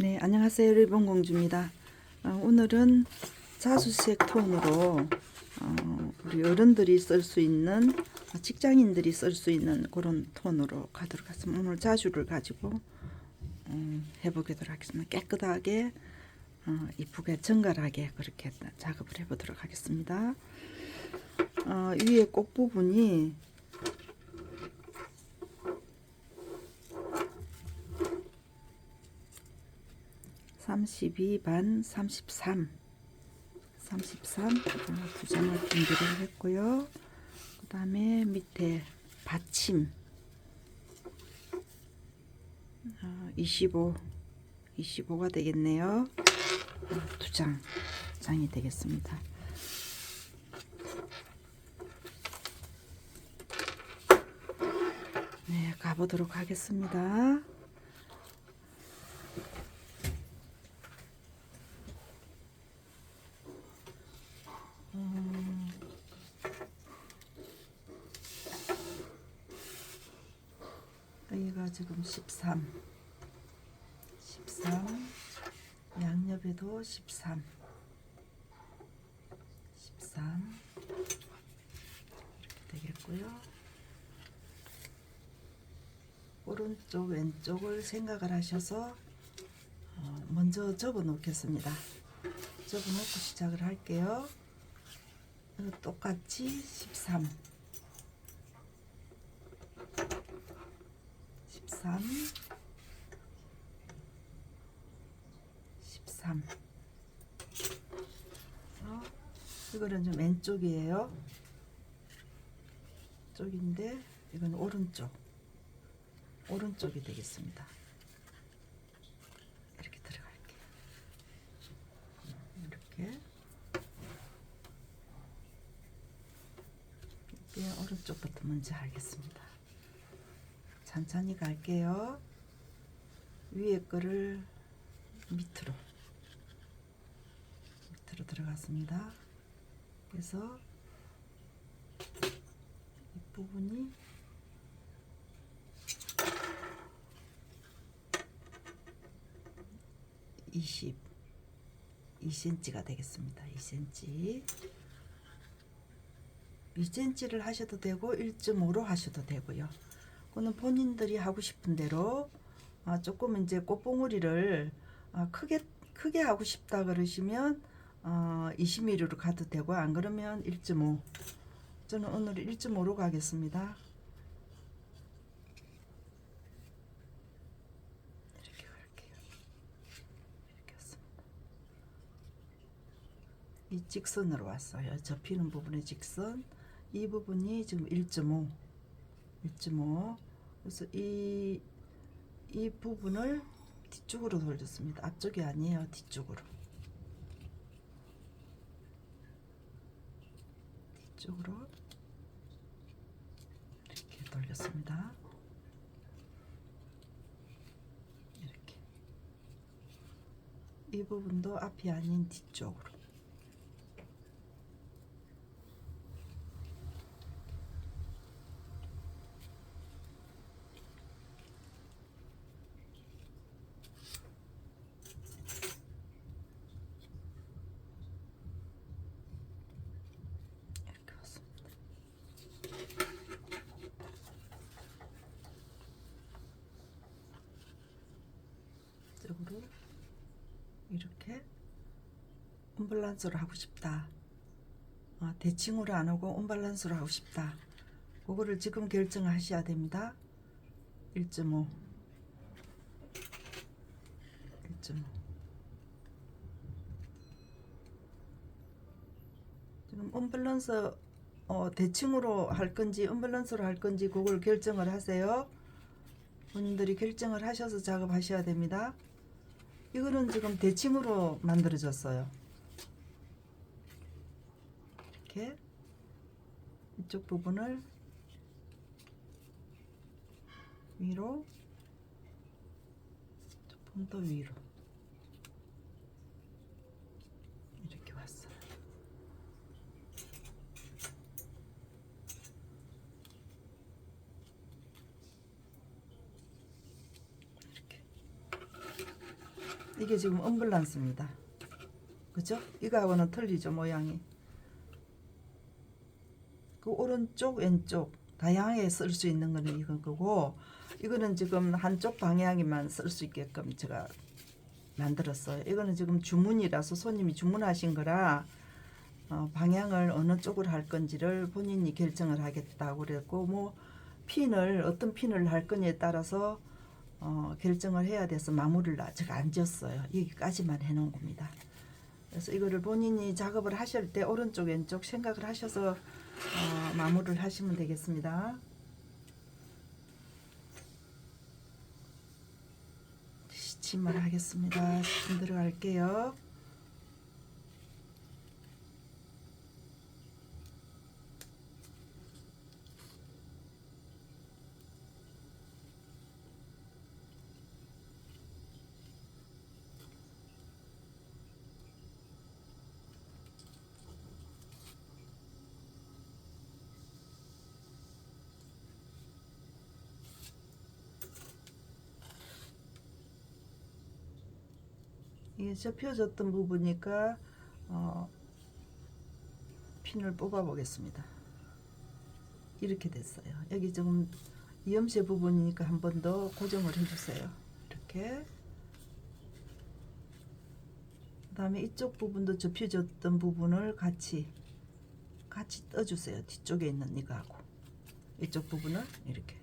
네, 안녕하세요. 일본공주입니다. 오늘은 자수색 톤으로 우리 어른들이 쓸 수 있는, 직장인들이 쓸 수 있는 그런 톤으로 가도록 하겠습니다. 오늘 자수를 가지고 해보도록 하겠습니다. 깨끗하게 이쁘게 정갈하게 그렇게 작업을 해보도록 하겠습니다. 위에 꼭 부분이 32 반 33 두 장을 준비를 했고요. 그 다음에 밑에 받침 25가 되겠네요. 두 장이 되겠습니다. 네, 가보도록 하겠습니다. 여기가 지금 13 양옆에도 13 이렇게 되겠고요. 오른쪽 왼쪽을 생각을 하셔서 먼저 접어 놓겠습니다. 접어 놓고 시작을 할게요. 똑같이 13 이거는 좀 왼쪽이에요. 쪽인데 이건 오른쪽이 되겠습니다. 이렇게 들어갈게요. 이렇게 오른쪽부터 먼저 하겠습니다. 천천히 갈게요. 위에 거를 밑으로 들어갔습니다. 그래서 이 부분이 이 2cm가 되겠습니다. 2cm를 하셔도 되고 1.5로 하셔도 되고요. 그거는 본인들이 하고 싶은 대로 조금 이제 꽃봉오리를 크게 하고 싶다 그러시면 20mm로 가도 되고, 안 그러면 1.5. 저는 오늘 1.5로 가겠습니다. 이렇게 갈게요. 이렇게 했습니다. 이 직선으로 왔어요. 접히는 부분의 직선. 이 부분이 지금 1.5. 그래서 이 부분을 뒤쪽으로 돌렸습니다. 앞쪽이 아니에요. 뒤쪽으로 이렇게 돌렸습니다. 이렇게 이 부분도 앞이 아닌 뒤쪽으로 이렇게 언밸런스로 하고 싶다. 대칭으로 안 하고 언밸런스로 하고 싶다. 그거를 지금 결정하셔야 됩니다. 1.5 지금 언밸런스 대칭으로 할 건지 언밸런스로 할 건지 그걸 결정을 하세요. 본인들이 결정을 하셔서 작업하셔야 됩니다. 이거는 지금 대칭으로 만들어졌어요. 이렇게 이쪽 부분을 위로, 조금 더 위로 이렇게 왔어요. 이게 지금 언밸런스입니다. 그죠? 이거하고는 틀리죠, 모양이. 그 오른쪽 왼쪽 다양하게 쓸 수 있는 거는 이건 거고, 이거는 지금 한쪽 방향에만 쓸 수 있게끔 제가 만들었어요. 이거는 지금 주문이라서 손님이 주문하신 거라 방향을 어느 쪽으로 할 건지를 본인이 결정을 하겠다고 그랬고, 뭐 핀을 어떤 핀을 할 거냐에 따라서 결정을 해야 돼서 마무리를 아직 안 지었어요. 여기까지만 해놓은 겁니다. 그래서 이거를 본인이 작업을 하실 때 오른쪽 왼쪽 생각을 하셔서 마무리를 하시면 되겠습니다. 시침을 하겠습니다. 시침 들어갈게요. 이게 접혀졌던 부분이니까 핀을 뽑아 보겠습니다. 이렇게 됐어요. 여기 지금 이음새 부분이니까 한 번 더 고정을 해주세요. 이렇게. 그 다음에 이쪽 부분도 접혀졌던 부분을 같이 떠주세요. 뒤쪽에 있는 이거하고 이쪽 부분을 이렇게.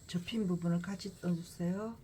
접힌 부분을 같이 떠주세요.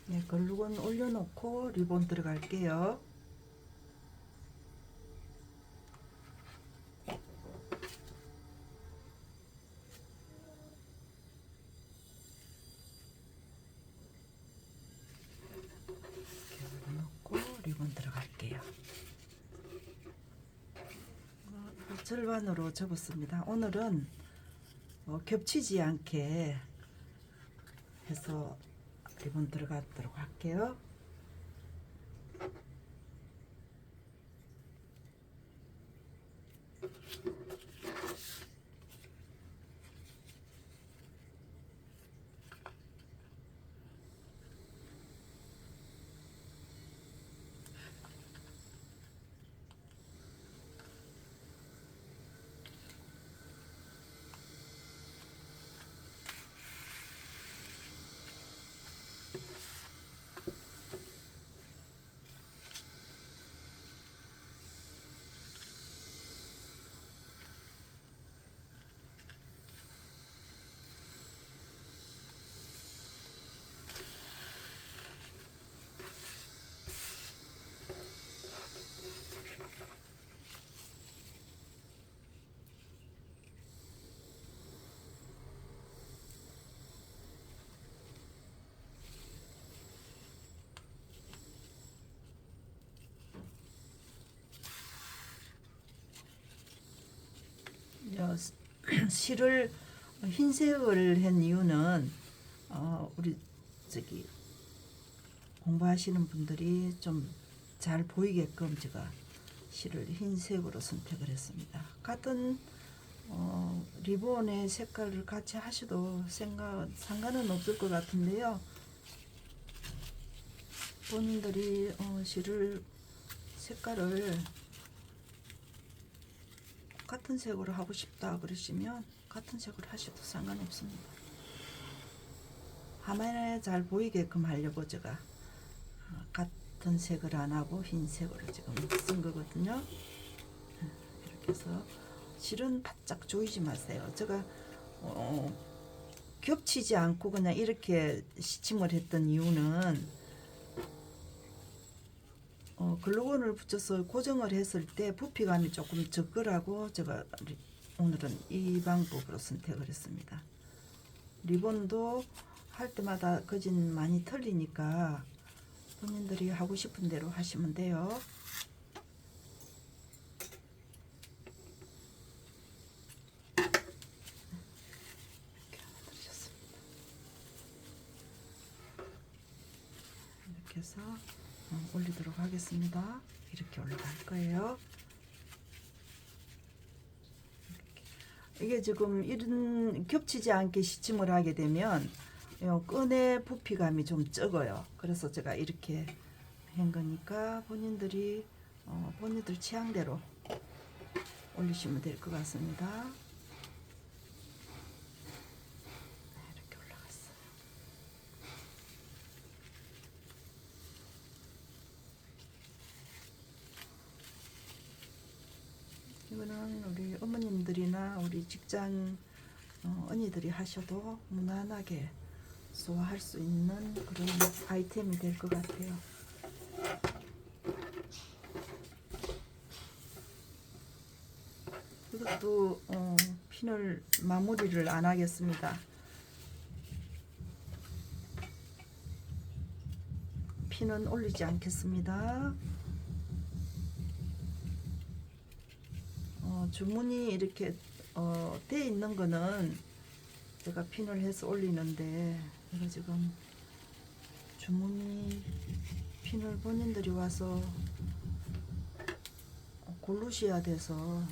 네, 글루건 올려놓고 리본 들어갈게요. 이렇게 올려놓고 리본 들어갈게요. 절반으로 접었습니다. 오늘은 겹치지 않게 해서 리본 들어가도록 할게요. 실을 흰색을 한 이유는 우리 저기 공부하시는 분들이 좀 잘 보이게끔 제가 실을 흰색으로 선택을 했습니다. 같은 리본의 색깔을 같이 하셔도 상관은 없을 것 같은데요. 본인들이 실을 색깔을 같은 색으로 하고 싶다 그러시면 같은 색으로 하셔도 상관없습니다. 화면에 잘 보이게끔 하려고 제가 같은 색을 안 하고 흰색으로 지금 쓴 거거든요. 이렇게 해서 실은 바짝 조이지 마세요. 제가 겹치지 않고 그냥 이렇게 시침을 했던 이유는 글루건을 붙여서 고정을 했을 때 부피감이 조금 적으라고 제가 오늘은 이 방법으로 선택을 했습니다. 리본도 할 때마다 거진 많이 틀리니까 본인들이 하고 싶은 대로 하시면 돼요. 이렇게 해서 올리도록 하겠습니다. 이렇게 올라갈 거예요. 이게 지금 이런 겹치지 않게 시침을 하게 되면 끈의 부피감이 좀 적어요. 그래서 제가 이렇게 한 거니까 본인들이 본인들 취향대로 올리시면 될 것 같습니다. 이렇게 올라갔어요. 이거는 우리 어머님들이나 우리 직장 언니들이 하셔도 무난하게 소화할 수 있는 그런 아이템이 될 것 같아요. 이것도 핀을 마무리를 안 하겠습니다. 핀은 올리지 않겠습니다. 주문이 이렇게 돼 있는 거는 제가 핀을 해서 올리는데 이거 지금 주문이 핀을 본인들이 와서 고르셔야 돼서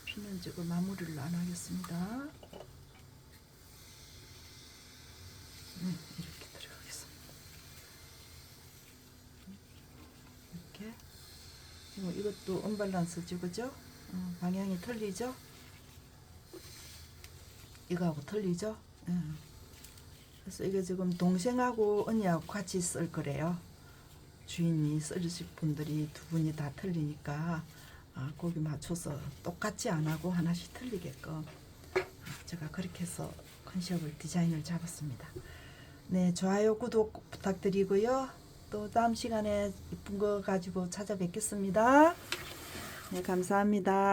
핀은 지금 마무리를 안 하겠습니다. 이렇게 들어가겠습니다. 이렇게 이것도 언밸런스죠, 그죠? 방향이 틀리죠? 이거하고 틀리죠? 그래서 이게 지금 동생하고 언니하고 같이 쓸 거래요. 주인이 쓰실 분들이 두 분이 다 틀리니까 거기 맞춰서 똑같이 안 하고 하나씩 틀리게끔 제가 그렇게 해서 컨셉을 디자인을 잡았습니다. 네, 좋아요, 구독 부탁드리고요. 또 다음 시간에 이쁜 거 가지고 찾아뵙겠습니다. 네, 감사합니다.